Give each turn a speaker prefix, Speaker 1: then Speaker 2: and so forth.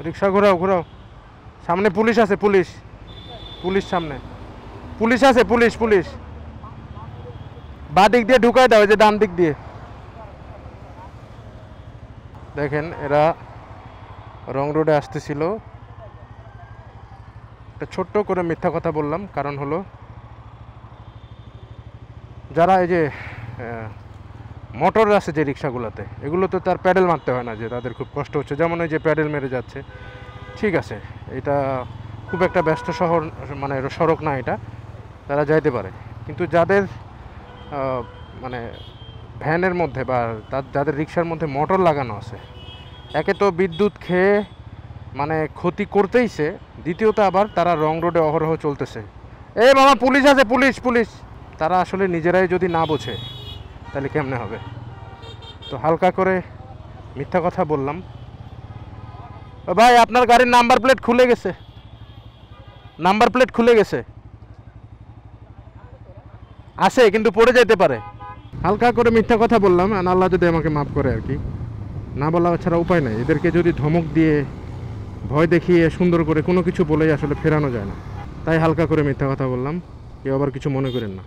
Speaker 1: রিক্সা ঘোরাও ঘোরাও, সামনে পুলিশ আছে, পুলিশ পুলিশ সামনে পুলিশ আছে, পুলিশ পুলিশ। বাঁ দিক দিয়ে ঢুকায় দাও, এই যে ডান দিক দিয়ে। দেখেন এরা রং রোডে আসতেছিল। একটা ছোট্ট করে মিথ্যা কথা বললাম, কারণ হলো যারা এই যে মোটর আছে যে রিক্সাগুলোতে, এগুলো তো তার প্যাডেল মারতে হয় না, যে তাদের খুব কষ্ট হচ্ছে, যেমন ওই যে প্যাডেল মেরে যাচ্ছে। ঠিক আছে, এটা খুব একটা ব্যস্ত শহর, মানে সড়ক না এটা, তারা যাইতে পারে। কিন্তু যাদের মানে ভ্যানের মধ্যে বা যাদের রিক্সার মধ্যে মোটর লাগানো আছে, একে তো বিদ্যুৎ খেয়ে মানে ক্ষতি করতেইছে, দ্বিতীয়ত আবার তারা রং রোডে অহরহ চলতেছে। এই মামা পুলিশ আছে, পুলিশ পুলিশ। তারা আসলে নিজেরাই যদি না বোঝে তাহলে কেমনে হবে? তো হালকা করে মিথ্যা কথা বললাম। ও ভাই, আপনার গাড়ির নাম্বার প্লেট খুলে গেছে, নাম্বার প্লেট খুলে গেছে, আছে কিন্তু পড়ে যেতে পারে। হালকা করে মিথ্যা কথা বললাম, আর আল্লাহ যদি আমাকে মাফ করে আর কি। না বলা ছাড়া উপায় নাই। এদেরকে যদি ধমক দিয়ে, ভয় দেখিয়ে, সুন্দর করে কোনো কিছু বলেই আসলে ফেরানো যায় না। তাই হালকা করে মিথ্যা কথা বললাম, কেউ আবার কিছু মনে করেন না।